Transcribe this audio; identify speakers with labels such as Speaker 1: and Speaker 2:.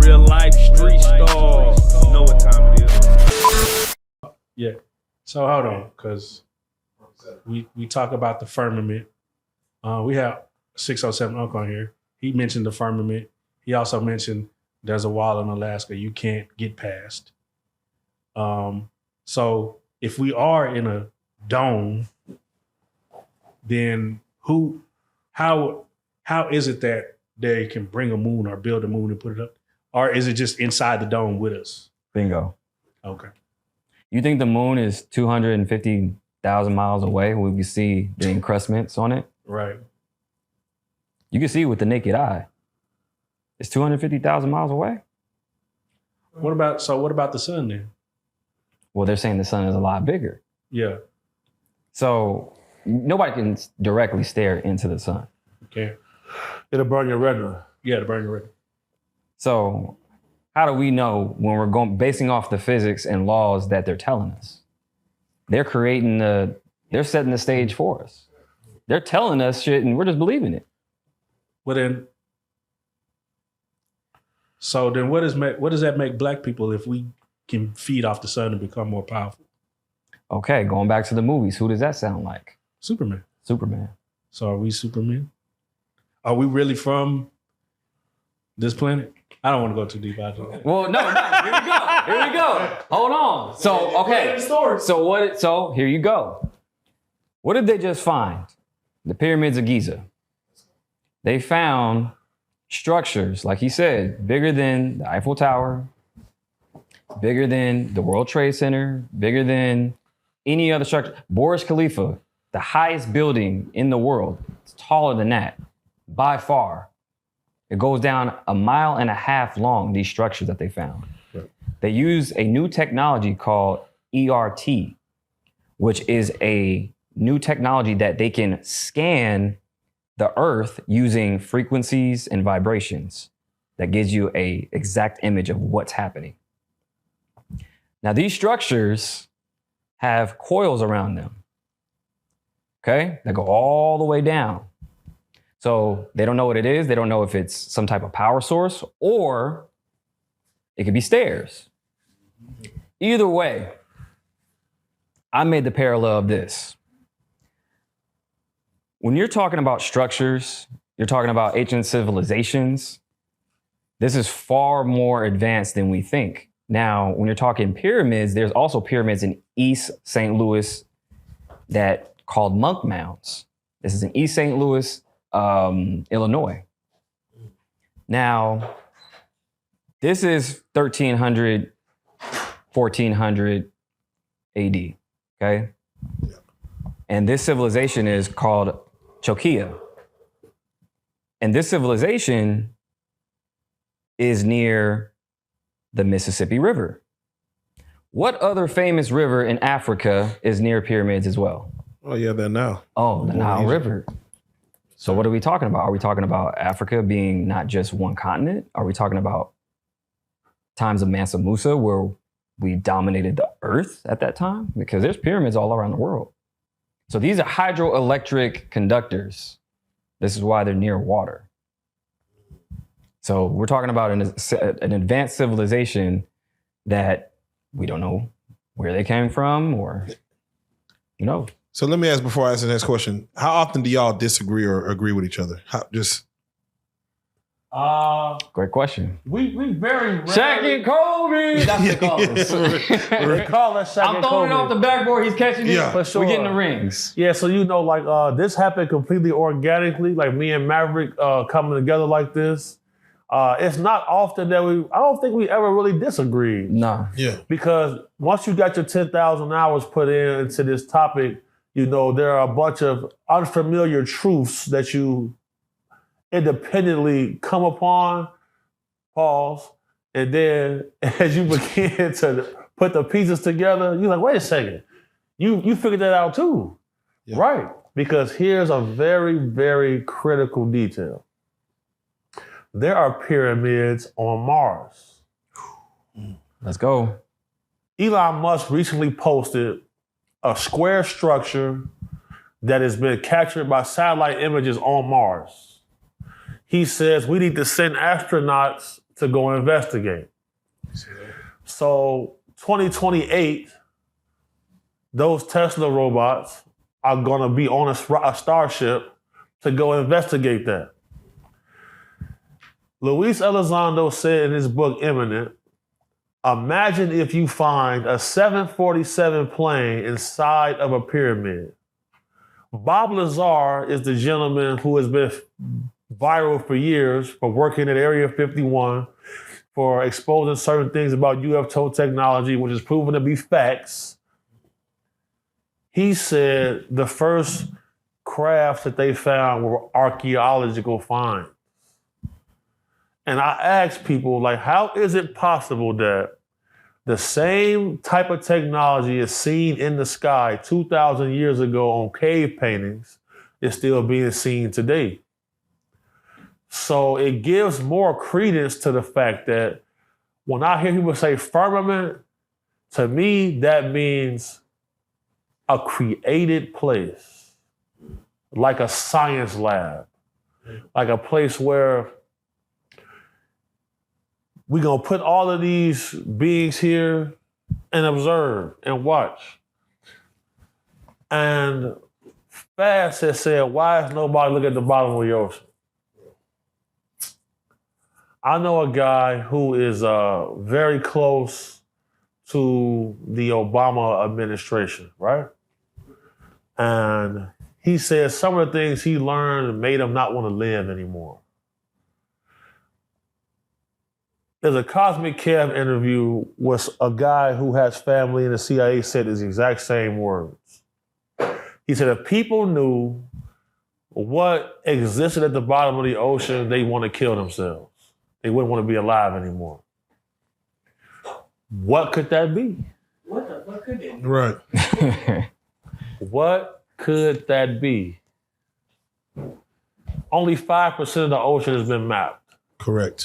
Speaker 1: Real life street stars. You know what time it is.
Speaker 2: Yeah. So hold on, because we talk about the firmament. We have 607 Uncle on here. He mentioned the firmament. He also mentioned there's a wall in Alaska you can't get past. So if we are in a dome, then how is it that they can bring a moon or build a moon and put it up? Or is it just inside the dome with us?
Speaker 3: Bingo.
Speaker 2: Okay.
Speaker 3: You think the moon is 250,000 miles away when we see the encrustments on it?
Speaker 2: Right.
Speaker 3: You can see it with the naked eye. It's 250,000 miles away?
Speaker 2: What about the sun then?
Speaker 3: Well, they're saying the sun is a lot bigger.
Speaker 2: Yeah.
Speaker 3: So nobody can directly stare into the sun.
Speaker 2: Okay.
Speaker 4: It'll burn your retina.
Speaker 2: Yeah, to burn your retina.
Speaker 3: So how do we know when we're basing off the physics and laws that they're telling us? They're setting the stage for us. They're telling us shit and we're just believing it.
Speaker 2: Well then, what does that make black people if we can feed off the sun and become more powerful?
Speaker 3: Okay, going back to the movies, who does that sound like?
Speaker 2: Superman.
Speaker 3: Superman.
Speaker 2: So are we Superman? Are we really from this planet? I don't want to go too deep out there.
Speaker 3: Well, no, here we go. Hold on. So, okay. So here you go. What did they just find? The pyramids of Giza. They found structures, like he said, bigger than the Eiffel Tower, bigger than the World Trade Center, bigger than any other structure. Burj Khalifa, the highest building in the world. It's taller than that, by far. It goes down 1.5 miles long, these structures that they found. Right. They use a new technology called ERT, which is a new technology that they can scan the earth using frequencies and vibrations that gives you an exact image of what's happening. Now, these structures have coils around them, okay, that go all the way down. So they don't know what it is. They don't know if it's some type of power source or it could be stairs. Either way, I made the parallel of this. When you're talking about structures, you're talking about ancient civilizations, this is far more advanced than we think. Now, when you're talking pyramids, there's also pyramids in East St. Louis that called monk mounds. This is in East St. Louis, Illinois. Now, this is 1300, 1400 AD, okay? And this civilization is called Chokia. And this civilization is near the Mississippi River. What other famous river in Africa is near pyramids as well?
Speaker 4: Oh yeah, the Nile.
Speaker 3: Oh, the Nile River. So what are we talking about? Are we talking about Africa being not just one continent? Are we talking about times of Mansa Musa where we dominated the earth at that time? Because there's pyramids all around the world. So these are hydroelectric conductors. This is why they're near water. So we're talking about an advanced civilization that we don't know where they came from or, you know.
Speaker 4: So let me ask before I answer the next question. How often do y'all disagree or agree with each other?
Speaker 3: Great question.
Speaker 1: We very rarely.
Speaker 3: Shaq and Kobe. That's what they call us.
Speaker 1: They call us Shaq
Speaker 3: I'm
Speaker 1: and
Speaker 3: throwing it off
Speaker 1: Kobe.
Speaker 3: the backboard. He's catching it.
Speaker 4: Yeah.
Speaker 1: For sure.
Speaker 3: We're getting the rings.
Speaker 1: Yeah, so this happened completely organically, like me and Maverick coming together like this. It's not often that I don't think we ever really disagreed.
Speaker 3: No.
Speaker 4: Yeah.
Speaker 1: Because once you got your 10,000 hours put into this topic, there are a bunch of unfamiliar truths that you independently come upon, pause, and then as you begin to put the pieces together, you're like, wait a second, you figured that out too. Yeah. Right, because here's a very, very critical detail. There are pyramids on Mars.
Speaker 3: Let's go.
Speaker 1: Elon Musk recently posted a square structure that has been captured by satellite images on Mars. He says we need to send astronauts to go investigate. So 2028, those Tesla robots are going to be on a starship to go investigate that. Luis Elizondo said in his book, Imminent, imagine if you find a 747 plane inside of a pyramid. Bob Lazar is the gentleman who has been viral for years for working at Area 51, for exposing certain things about UFO technology, which is proven to be facts. He said the first crafts that they found were archaeological finds. And I asked people, like, how is it possible that the same type of technology is seen in the sky 2,000 years ago on cave paintings is still being seen today? So it gives more credence to the fact that when I hear people say firmament, to me, that means a created place, like a science lab, like a place where we're going to put all of these beings here and observe and watch. And Fast has said, why is nobody looking at the bottom of the ocean? I know a guy who is very close to the Obama administration, right? And he says some of the things he learned made him not want to live anymore. There's a Cosmic Kev interview with a guy who has family in the CIA said his exact same words. He said, if people knew what existed at the bottom of the ocean, they want to kill themselves. They wouldn't want to be alive anymore. What could that be?
Speaker 5: What the fuck could it be?
Speaker 4: Right.
Speaker 1: What could that be? Only 5% of the ocean has been mapped.
Speaker 4: Correct.